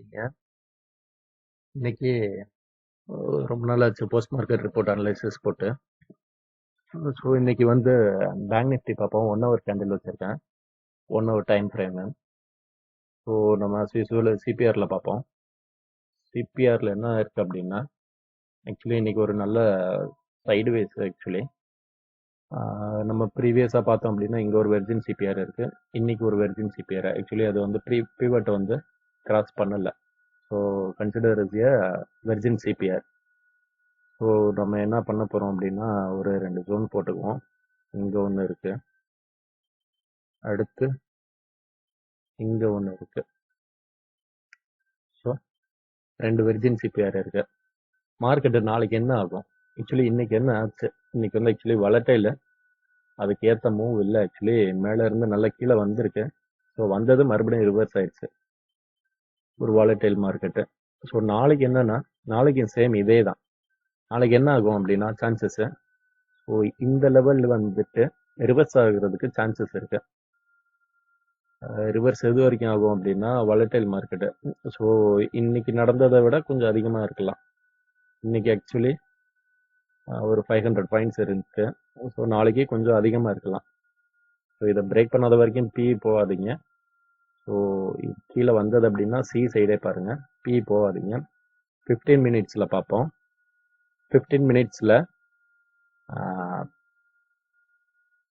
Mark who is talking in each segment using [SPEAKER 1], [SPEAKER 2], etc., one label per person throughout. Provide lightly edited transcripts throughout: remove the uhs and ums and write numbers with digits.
[SPEAKER 1] இருக்கீங்க? இன்னைக்கு ரொம்ப நாள் ஆச்சு போஸ்ட் மார்க்கெட் ரிப்போர்ட் அனலைசிஸ் போட்டு. ஸோ இன்னைக்கு வந்து பேங்க் நிஃப்டி பார்ப்போம். 1 ஹவர் கேண்டில் வச்சிருக்கேன். 1 ஹவர் டைம் ஃப்ரேமு. ஸோ நம்ம யூஸ்வல் சிபிஆர்ல பார்ப்போம். சிபிஆர்ல என்ன இருக்கு அப்படின்னா, ஆக்சுவலி இன்னைக்கு ஒரு நல்ல சைடுவேஸ் ஆக்சுவலி. நம்ம ப்ரீவியஸாக பார்த்தோம் அப்படின்னா இங்கே ஒரு வெர்ஜின் சிபிஆர் இருக்கு. இன்னைக்கு ஒரு வெர்ஜின் சிபிஆர். ஆக்சுவலி அது வந்து பிவட் வந்து கிராஸ் பண்ணல. So consider is a virgin CPR. So நம்ம என்ன பண்ண போகிறோம் அப்படின்னா ஒரு 2 ஜோன் போட்டுக்குவோம். இங்கே ஒன்று இருக்கு, அடுத்து இங்கே ஒன்று இருக்கு. ஸோ 2 வெர்ஜின் சிபிஆர் இருக்கு. மார்க்கெட்டு நாளைக்கு என்ன ஆகும்? ஆக்சுவலி இன்னைக்கு என்ன ஆச்சு? இன்னைக்கு வந்து ஆக்சுவலி வளட்டையில் அதுக்கு ஏற்ற மூவ் இல்லை. ஆக்சுவலி மேலே இருந்து நல்லா கீழே வந்திருக்கு. ஸோ வந்தது மறுபடியும் ரிவர்ஸ் ஆயிடுச்சு, ஒரு வாலட்டைல் மார்க்கெட்டு. ஸோ நாளைக்கு என்னன்னா, நாளைக்கு சேம் இதே தான். நாளைக்கு என்ன ஆகும் அப்படின்னா சான்சஸ், ஸோ இந்த லெவலில் வந்துட்டு ரிவர்ஸ் ஆகுறதுக்கு சான்சஸ் இருக்கு. ரிவர்ஸ் எது வரைக்கும் ஆகும் அப்படின்னா வாலட்டைல் மார்க்கெட்டு. ஸோ இன்னைக்கு நடந்ததை விட கொஞ்சம் அதிகமாக இருக்கலாம். இன்னைக்கு ஆக்சுவலி ஒரு 500 பாயிண்ட்ஸ் இருக்கு. ஸோ நாளைக்கு கொஞ்சம் அதிகமாக இருக்கலாம். ஸோ இதை பிரேக் பண்ணாத வரைக்கும் பி போகாதீங்க. ஸோ கீழே வந்தது அப்படின்னா சி சைடே பாருங்க, பி போகாதீங்க. 15 மினிட்ஸில் பார்ப்போம். 15 மினிட்ஸில்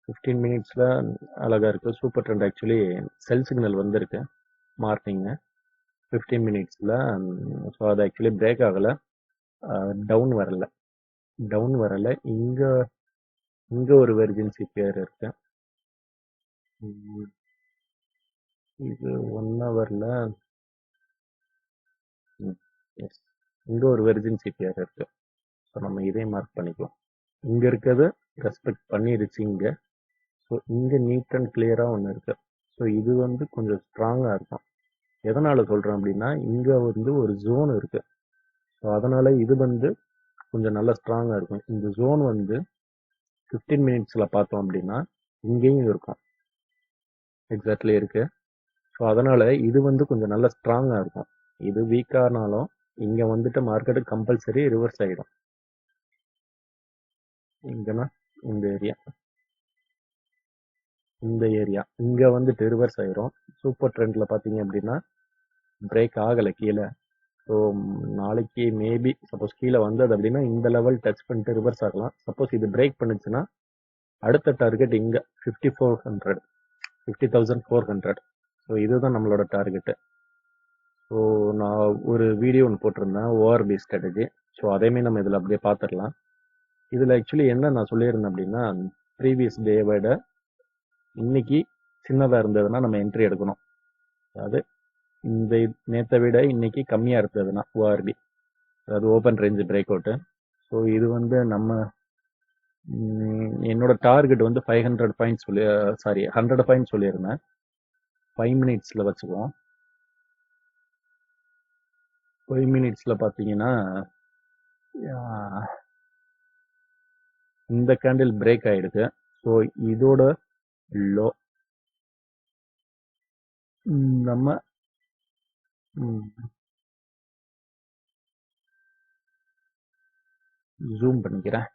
[SPEAKER 1] 15 மினிட்ஸில் அழகாக இருக்குது. சூப்பர் ட்ரெண்ட் ஆக்சுவலி செல் சிக்னல் வந்திருக்கு மார்னிங்கு 15 மினிட்ஸில். ஸோ அது ஆக்சுவலி பிரேக் ஆகலை, டவுன் வரலை. இங்கே ஒரு வெர்ஜின் சிபிஆர் இருக்கு. இது 1 ஹவரில் இங்கே ஒரு வெர்ஜின் சிபிஆர் இருக்கு. ஸோ நம்ம இதே மார்க் பண்ணிக்கலாம். இங்கே இருக்கிறது ரெஸ்பெக்ட் பண்ணிடுச்சு இங்கே. ஸோ இங்கே நீட் அண்ட் கிளியராக ஒன்று இருக்கு. ஸோ இது வந்து கொஞ்சம் ஸ்ட்ராங்காக இருக்கும். எதனால் சொல்கிறேன் அப்படின்னா இங்கே வந்து ஒரு ஜோன் இருக்கு. ஸோ அதனால இது வந்து கொஞ்சம் நல்லா ஸ்ட்ராங்காக இருக்கும். இந்த ஜோன் வந்து 15 மினிட்ஸில் பார்த்தோம் அப்படின்னா இங்கேயும் இருக்கும், எக்ஸாக்ட்லி இருக்கு. ஸோ அதனால இது வந்து கொஞ்சம் நல்லா ஸ்ட்ராங்காக இருக்கும். இது வீக்கானாலும் இங்கே வந்துட்டு மார்க்கெட்டு கம்பல்சரி ரிவர்ஸ் ஆகிடும். இங்கன்னா இந்த ஏரியா இங்கே வந்துட்டு ரிவர்ஸ் ஆயிரும். சூப்பர் ட்ரெண்டில் பார்த்தீங்க அப்படின்னா பிரேக் ஆகலை கீழே. ஸோ நாளைக்கு மேபி சப்போஸ் கீழே வந்தது அப்படின்னா இந்த லெவல் டச் பண்ணிட்டு ரிவர்ஸ் ஆகலாம். சப்போஸ் இது பிரேக் பண்ணுச்சுன்னா அடுத்த டார்கெட் இங்கே 50,400. ஸோ இதுதான் நம்மளோட டார்கெட்டு. ஸோ நான் ஒரு வீடியோ ஒன்று போட்டிருந்தேன், ஓஆர்பி ஸ்ட்ராட்டஜி. ஸோ அதேமாதிரி நம்ம இதில் அப்படியே பார்த்துடலாம். இதில் ஆக்சுவலி என்ன நான் சொல்லியிருந்தேன் அப்படின்னா, ப்ரீவியஸ் டே விட இன்னைக்கு சின்னதாக இருந்ததுன்னா நம்ம என்ட்ரி எடுக்கணும். அதாவது இந்த நேற்றை விட இன்னைக்கு கம்மியாக இருந்ததுன்னா ஓஆர்பி, அதாவது open range break out. So இது வந்து என்னோட டார்கெட் வந்து 500 பாயிண்ட்ஸ் 100 பாயிண்ட்ஸ் சொல்லியிருந்தேன். 5 மினிட்ஸில் வச்சுக்குவோம். 5 மினிட்ஸில் பார்த்தீங்கன்னா இந்த கேண்டில் பிரேக் ஆயிடுது. ஸோ இதோட லோ நம்ம ஜூம் பண்ணிக்கிறேன்.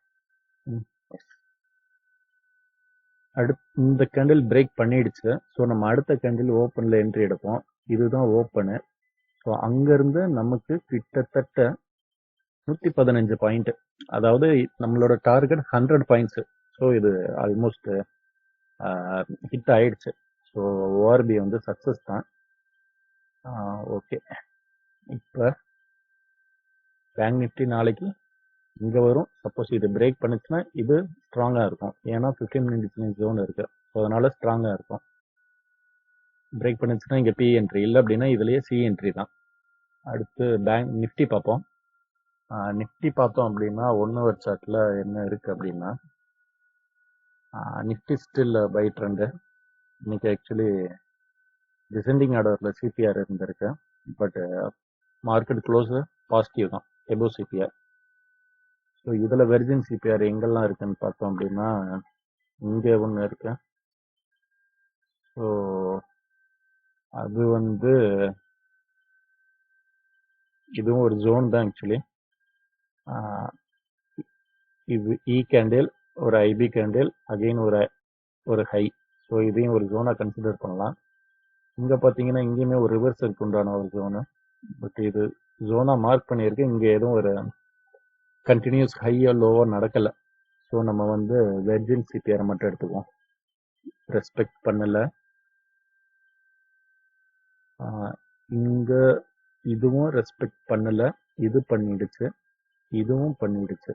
[SPEAKER 1] இந்த கேண்டில் பிரேக் பண்ணிடுச்சு. ஸோ நம்ம அடுத்த கேண்டில் ஓப்பனில் என்ட்ரி எடுப்போம். இதுதான் ஓப்பனு. ஸோ அங்கேருந்து நமக்கு கிட்டத்தட்ட 115 பாயிண்ட், அதாவது நம்மளோட டார்கெட் 100 பாயிண்ட்ஸு. ஸோ இது ஆல்மோஸ்ட் ஹிட் ஆயிடுச்சு. ஸோ ஓஆர்பி வந்து சக்ஸஸ் தான். ஓகே, இப்போ பேங்க் நிஃப்டி நாளைக்கு இங்கே வரும். சப்போஸ் இது பிரேக் பண்ணுச்சுன்னா இது ஸ்ட்ராங்காக இருக்கும். ஏன்னா 15 மினிட்ஸ் ஜோன் இருக்கு. ஸோ அதனால ஸ்ட்ராங்காக இருக்கும். பிரேக் பண்ணுச்சுன்னா இங்கே பி என்ட்ரி, இல்லை அப்படின்னா இதுலேயே சி என்ட்ரி தான். அடுத்து பேங்க் நிஃப்டி பார்ப்போம். நிஃப்டி பார்த்தோம் அப்படின்னா 1 ஹவர் சார்ட்டில் என்ன இருக்குது அப்படின்னா, நிஃப்டி ஸ்டில் பை ட்ரெண்டு. இன்னைக்கு ஆக்சுவலி டிசெண்டிங் ஆர்டரில் சிபிஆர் இருந்திருக்கு. பட் மார்க்கெட் க்ளோஸு பாசிட்டிவ் தான், எபோவ் சிபிஆர். ஸோ இதில் வெர்ஜின் சிபிஆர் எங்கெல்லாம் இருக்குன்னு பார்த்தோம் அப்படின்னா இங்கே ஒன்று இருக்கு. ஸோ அது வந்து இதுவும் ஒரு ஜோன் தான் ஆக்சுவலி. இது இ கேண்டில், ஒரு ஐபி கேண்டில், அகெயின் ஒரு ஹை. ஸோ இதையும் ஒரு ஜோனாக கன்சிடர் பண்ணலாம். இங்கே பார்த்தீங்கன்னா இங்கேயுமே ஒரு ரிவர்சலுக்கு உண்டான ஒரு ஜோனு. பட் இது ஜோனாக மார்க் பண்ணியிருக்கு. இங்கே எதுவும் ஒரு கண்டினியூஸ் ஹையோ லோவோ நடக்கலை. ஸோ நம்ம வந்து வெர்ஜின் சிபிஆரை மட்டும் எடுத்துக்குவோம். ரெஸ்பெக்ட் பண்ணலை. இங்கே இதுவும் ரெஸ்பெக்ட் பண்ணலை. இது பண்ணிடுச்சு, இதுவும் பண்ணிடுச்சு.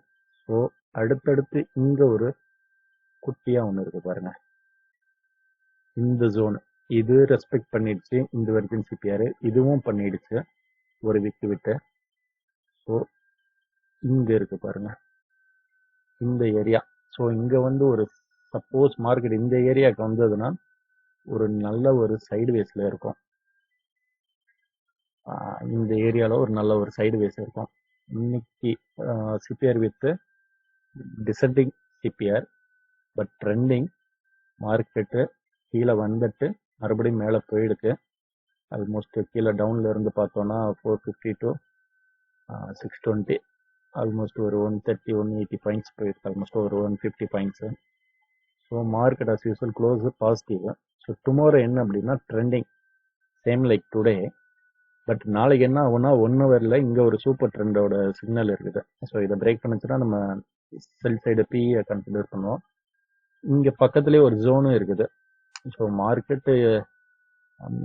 [SPEAKER 1] ஸோ அடுத்தடுத்து இங்கே ஒரு குட்டியாக ஒன்று இருக்கு பாருங்க. இந்த ஜோன் இது ரெஸ்பெக்ட் பண்ணிடுச்சு. இந்த வெர்ஜின் சிபிஆர் இதுவும் பண்ணிடுச்சு ஒரு விக்கு விட்டு. ஸோ இங்கே இருக்கு பாருங்க இந்த ஏரியா. ஸோ இங்கே வந்து ஒரு சப்போஸ் மார்க்கெட் இந்த ஏரியாவுக்கு வந்ததுன்னா ஒரு நல்ல ஒரு சைடுவேஸில் இருக்கும். இந்த ஏரியாவில் ஒரு நல்ல ஒரு சைடுவேஸ் இருக்கும். இன்னைக்கு CPR with descending CPR, but trending. Market கீழே வந்துட்டு மறுபடியும் மேலே போயிடுக்கு. ஆல்மோஸ்ட் கீழே டவுன்ல இருந்து பார்த்தோன்னா 450 to 620, ஆல்மோஸ்ட் ஒரு 130 180 பாயிண்ட்ஸ் போயிருக்கு. ஆல்மோஸ்ட் ஒரு 150 points. So market as usual close positive. So tomorrow என்ன அப்படின்னா trending same like today. But நாளைக்கு என்ன ஆகும்னா 1 ஹவரில் இங்கே ஒரு சூப்பர் ட்ரெண்டோட சிக்னல் இருக்குது. ஸோ இதை பிரேக் பண்ணுச்சுன்னா நம்ம செல் சைடு பிஇயை கன்சிடர் பண்ணுவோம். இங்கே பக்கத்துலேயே ஒரு ஜோனும் இருக்குது. ஸோ மார்க்கெட்டு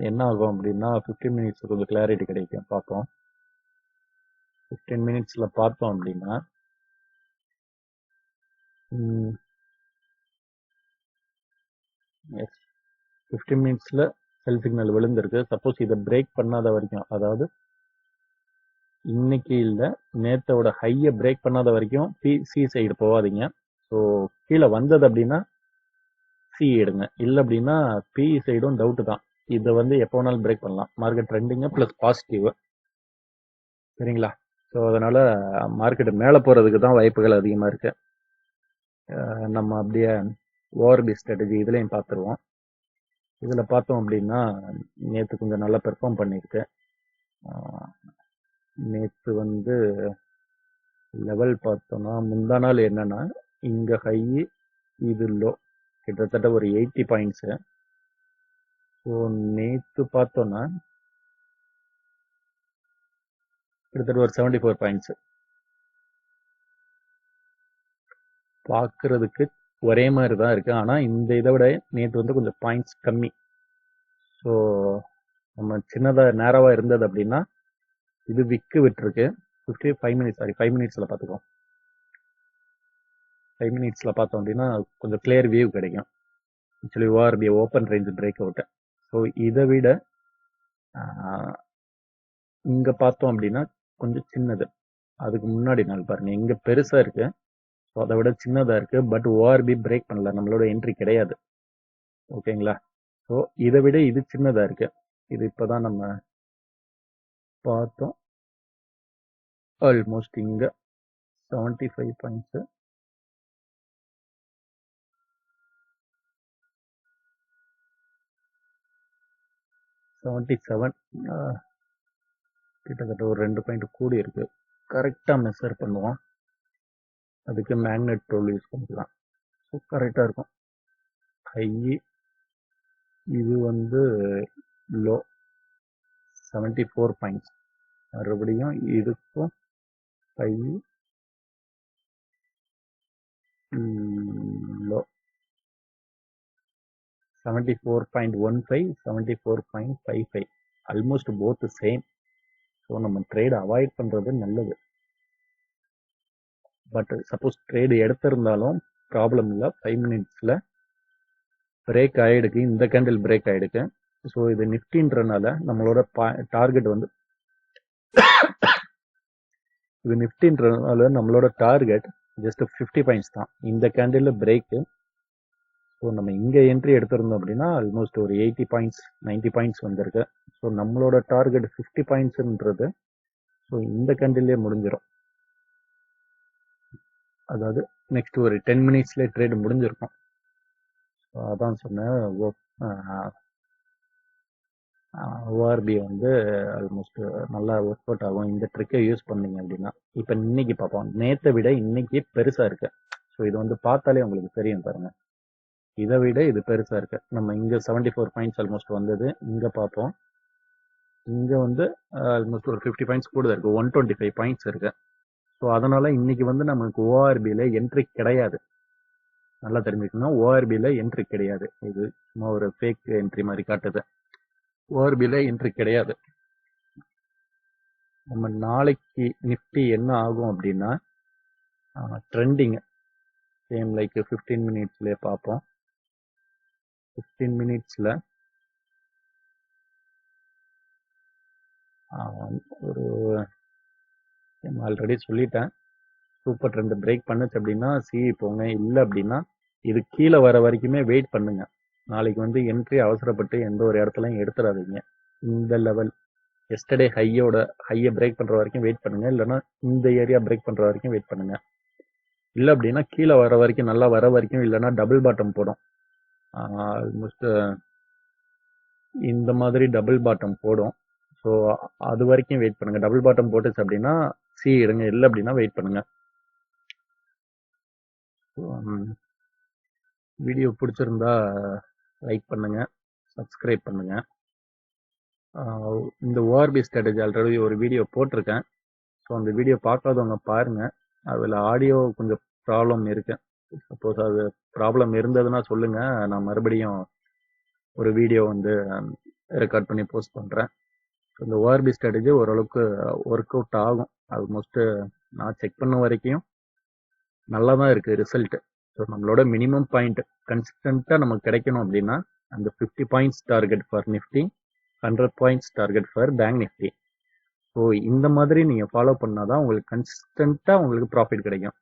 [SPEAKER 1] என்ன ஆகும் அப்படின்னா 15 மினிட்ஸ் கொஞ்சம் கிளாரிட்டி கிடைக்கும். பார்ப்போம். 15 மினிட்ஸில் பார்த்தோம் அப்படின்னா எஸ் 15 மினிட்ஸில் செல் சிக்னல் விழுந்திருக்கு. சப்போஸ் இதை பிரேக் பண்ணாத வரைக்கும், அதாவது இன்னைக்கு இல்லை நேத்தோட ஹையை பிரேக் பண்ணாத வரைக்கும் சி சைடு போகாதீங்க. ஸோ கீழே வந்தது அப்படின்னா சி எடுங்க. இல்லை அப்படின்னா பி சைடும் டவுட்டு தான். இதை வந்து எப்போ வேணாலும் பிரேக் பண்ணலாம். Market trending plus positive. சரிங்களா? ஸோ அதனால மார்க்கெட் மேலே போகிறதுக்கு தான் வாய்ப்புகள் அதிகமாக இருக்கு. நம்ம அப்படியே ஓஆர்பி ஸ்ட்ராட்டஜி இதுலேயும் பார்த்துருவோம். இதில் பார்த்தோம் அப்படின்னா நேற்று கொஞ்சம் நல்லா பெர்ஃபார்ம் பண்ணியிருக்கு. நேற்று வந்து லெவல் பார்த்தோம்னா முந்தா நாள் என்னன்னா இங்கே ஹை இது லோ கிட்டத்தட்ட ஒரு 80 பாயிண்ட்ஸு. ஸோ நேற்று பார்த்தோன்னா கிட்டத்தட்ட ஒரு 74 பாயிண்ட்ஸு. பார்க்கறதுக்கு ஒரே மாதிரி தான் இருக்கு. ஆனால் இந்த இதை விட நேற்று வந்து கொஞ்சம் பாயிண்ட்ஸ் கம்மி. ஸோ நம்ம சின்னதாக நேரவாக இருந்தது அப்படின்னா இது விக்கு விட்டுருக்கு. 5 மினிட்ஸில் பார்த்துக்கோம். 5 மினிட்ஸில் பார்த்தோம் அப்படின்னா கொஞ்சம் கிளியர் வியூ கிடைக்கும். Actually ORP open range break out. So இதை விட இங்கே பார்த்தோம் அப்படின்னா கொஞ்சம் சின்னது. அதுக்கு முன்னாடி நாள் பாருங்க இங்கே பெருசாக இருக்கு. ஸோ அதை விட சின்னதாக இருக்கு. பட் ஓஆர்பி பிரேக் பண்ணல, நம்மளோட என்ட்ரி கிடையாது. ஓகேங்களா? ஸோ இதை விட இது சின்னதாக இருக்கு. இது இப்போதான் நம்ம பார்த்தோம். ஆல்மோஸ்ட் இங்கே 75 பாயிண்ட்ஸு. $77 கிட்டத்தட்ட ஒரு 2 பாயிண்ட் கூடி இருக்கு. கரெக்டாக மெஷர் பண்ணுவோம். அதுக்கு மேக்னெட் டூல் யூஸ் பண்ணிக்கலாம். ஸோ கரெக்டாக இருக்கும். ஹை இது வந்து லோ 74 பாயிண்ட்ஸ். மறுபடியும் இதுக்கும் high low 74.15 74.55. Almost both same. So நம்ம ட்ரேட் அவாய்ட் பண்ணுறது நல்லது. பட் சப்போஸ் ட்ரேடு எடுத்திருந்தாலும் ப்ராப்ளம் இல்லை. 5 மினிட்ஸில் பிரேக் ஆகிடுக்கு. இந்த கேண்டில் பிரேக் ஆகிடுக்கு. ஸோ இது நிஃப்டின்றனால நம்மளோட டார்கெட் வந்து இது நிஃப்டின்றனால நம்மளோட டார்கெட் ஜஸ்ட் 50 பாயிண்ட்ஸ் தான். இந்த கேண்டில் பிரேக்கு. ஸோ நம்ம இங்கே என்ட்ரி எடுத்திருந்தோம் அப்படின்னா ஆல்மோஸ்ட் ஒரு 80 பாயிண்ட்ஸ் 90 பாயிண்ட்ஸ் வந்திருக்கு. ஸோ நம்மளோட டார்கெட் 50 பாயிண்ட்ஸுன்றது ஸோ இந்த கேண்டிலே முடிஞ்சிடும். அதாவது நெக்ஸ்ட் ஒரு 10 மினிட்ஸ்லேயே ட்ரேட் முடிஞ்சிருக்கும். அதான் சொன்னேன். ஓஆர்பி வந்து ஆல்மோஸ்ட் நல்லா ஒர்க் அவுட் ஆகும் இந்த ட்ரிக்கை யூஸ் பண்ணீங்க அப்படின்னா. இப்போ இன்னைக்கு பார்ப்போம், நேற்றை விட இன்னைக்கு பெருசா இருக்கு. ஸோ இது வந்து பார்த்தாலே உங்களுக்கு தெரியும் பாருங்க, இதை விட இது பெருசா இருக்கு. நம்ம இங்க 74 பாயிண்ட்ஸ் ஆல்மோஸ்ட் வந்தது, இங்க பார்ப்போம், இங்க வந்து ஆல்மோஸ்ட் ஒரு 50 பாயிண்ட்ஸ் கூட இருக்கு, 125 பாயிண்ட்ஸ் இருக்கு. ஸோ அதனால இன்னைக்கு வந்து நமக்கு ஓஆர்பியில என்ட்ரி கிடையாது. நல்லா தெரிஞ்சுக்கணும், ஓஆர்பியில என்ட்ரி கிடையாது. இது சும்மா ஒரு ஃபேக் என்ட்ரி மாதிரி காட்டுது. ஓஆர்பியில என்ட்ரி கிடையாது. நம்ம நாளைக்கு நிஃப்டி என்ன ஆகும் அப்படின்னா, ட்ரெண்டிங் சேம் லைக் 15 மினிட்ஸ்லயே பார்ப்போம். 15 மினிட்ஸ்ல ஒரு ஆல்ரெடி சொல்லிட்டேன், சூப்பர் ட்ரெண்ட் பிரேக் பண்ணுச்சு அப்படின்னா சிஇ போங்க, இல்லை அப்படின்னா இது கீழே வர வரைக்குமே வெயிட் பண்ணுங்க. நாளைக்கு வந்து என்ட்ரி அவசரப்பட்டு எந்த ஒரு இடத்துலையும் எடுத்துடாதீங்க. இந்த லெவல் எஸ்டர்டே ஹையை பிரேக் பண்ற வரைக்கும் வெயிட் பண்ணுங்க, இல்லைன்னா இந்த ஏரியா பிரேக் பண்ற வரைக்கும் வெயிட் பண்ணுங்க. இல்லை அப்படின்னா கீழே வர வரைக்கும், நல்லா வர வரைக்கும், இல்லைன்னா டபுள் பாட்டம் போடும். ஆல்மோஸ்ட் இந்த மாதிரி டபுள் பாட்டம் போடும். ஸோ அது வரைக்கும் வெயிட் பண்ணுங்க. டபுள் பாட்டம் போட்டுச்சு அப்படின்னா சி எடுங்க, இல்லை அப்படின்னா வெயிட் பண்ணுங்க. வீடியோ பிடிச்சிருந்தா லைக் பண்ணுங்க, சப்ஸ்கிரைப் பண்ணுங்க. இந்த ஓஆர்பி ஸ்ட்ராட்டஜி ஆல்ரெடி ஒரு வீடியோ போட்டிருக்கேன். ஸோ அந்த வீடியோ பார்க்காதவங்க பாருங்க. அதில் ஆடியோ கொஞ்சம் ப்ராப்ளம் இருக்கு. சப்போஸ் அது ப்ராப்ளம் இருந்ததுன்னா சொல்லுங்க, நான் மறுபடியும் ஒரு வீடியோ வந்து ரெக்கார்ட் பண்ணி போஸ்ட் பண்ணுறேன். இந்த ஓஆர்பி ஸ்ட்ராட்டஜி ஓரளவுக்கு ஒர்க் அவுட் ஆகும். ஆல்மோஸ்ட் நான் செக் பண்ண வரைக்கும் நல்லா தான் இருக்கு ரிசல்ட். ஸோ நம்மளோட மினிமம் பாயிண்ட் கன்சிஸ்டண்ட்டாக நமக்கு கிடைக்கணும் அப்படின்னா அந்த 50 points target for Nifty, 100 points target for bank Nifty. So இந்த மாதிரி நீங்கள் ஃபாலோ பண்ணாதான் உங்களுக்கு கன்சிஸ்டண்ட்டாக உங்களுக்கு ப்ராஃபிட் கிடைக்கும்.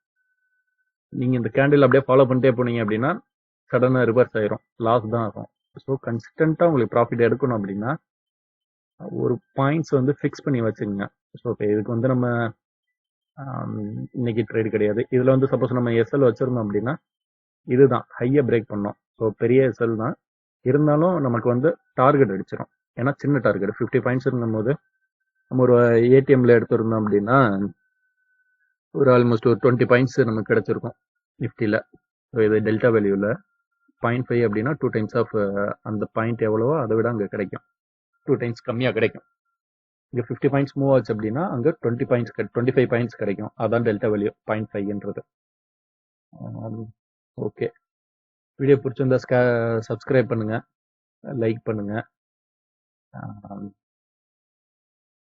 [SPEAKER 1] நீங்கள் இந்த கேண்டில் அப்படியே ஃபாலோ பண்ணிட்டே போனீங்க அப்படின்னா சடனாக ரிவர்ஸ் ஆயிரும், லாஸ் தான் ஆகும். ஸோ கன்சிஸ்டண்ட்டாக உங்களுக்கு ப்ராஃபிட் எடுக்கணும் அப்படின்னா ஒரு பாயிண்ட்ஸ் வந்து ஃபிக்ஸ் பண்ணி வச்சுக்கோங்க. ஸோ இப்போ இதுக்கு வந்து நம்ம இன்னைக்கு ட்ரேட் கிடையாது. இதில் வந்து சப்போஸ் நம்ம எஸ்எல் வச்சிருந்தோம் அப்படின்னா இதுதான் ஹையை பிரேக் பண்ணோம். ஸோ பெரிய எஸ்எல் தான் இருந்தாலும் நமக்கு வந்து டார்கெட் அடிச்சிடும். ஏன்னா சின்ன டார்கெட் 50 பாயிண்ட்ஸ் இருக்கும் போது நம்ம ஒரு ஏடிஎம்ல எடுத்திருந்தோம் அப்படின்னா ஒரு ஆல்மோஸ்ட் ஒரு 20 பாயிண்ட்ஸ் நமக்கு கிடைச்சிருக்கும் நிஃப்டியில். ஸோ இது டெல்டா வேல்யூவில் 0.5 அப்படின்னா 2 டைம்ஸ் ஆஃப் அந்த பாயிண்ட் எவ்வளவோ அதை விட அங்கே கிடைக்கும், 2 டைம்ஸ் கம்மியாக கிடைக்கும். இங்கே 50 பாயிண்ட்ஸ் மூவ் ஆச்சு அப்படின்னா அங்கே 25 பாயிண்ட்ஸ் கிடைக்கும். அதான் டெல்டா வேல்யூ 0.5ன்றது. ஓகே, வீடியோ பிடிச்சிருந்தா சப்ஸ்கிரைப் பண்ணுங்க, லைக் பண்ணுங்க.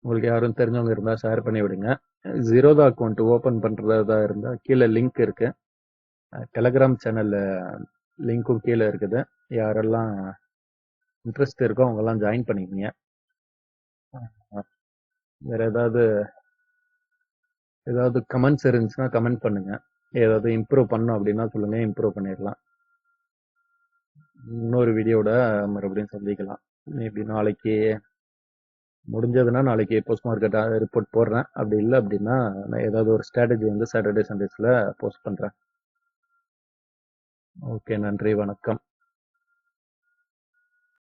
[SPEAKER 1] உங்களுக்கு யாரும் தெரிஞ்சவங்க இருந்தால் ஷேர் பண்ணி விடுங்க. ஜீரோதா அக்கௌண்ட் ஓப்பன் பண்ணுறதா இருந்தால் கீழே லிங்க் இருக்கு, டெலகிராம் சேனலில் லிங்க்கும் கீழே இருக்குது. யாரெல்லாம் இன்ட்ரெஸ்ட் இருக்கோ அவங்கெல்லாம் ஜாயின் பண்ணிக்கோங்க. வேற ஏதாவது கமெண்ட்ஸ் இருந்துச்சுன்னா கமெண்ட் பண்ணுங்க. ஏதாவது இம்ப்ரூவ் பண்ணணும் அப்படின்னா சொல்லுங்க, இம்ப்ரூவ் பண்ணிடலாம். இன்னொரு வீடியோட மறுபடியும் சந்திக்கலாம். மேபி நாளைக்கு முடிஞ்சதுன்னா நாளைக்கு போஸ்ட் மார்க்கெட் ரிப்போர்ட் போடுறேன். அப்படி இல்லை அப்படின்னா நான் ஏதாவது ஒரு ஸ்ட்ராட்டஜி வந்து சாட்டர்டே சண்டேஸில் போஸ்ட் பண்ணுறேன். ஓகே, நன்றி, வணக்கம்.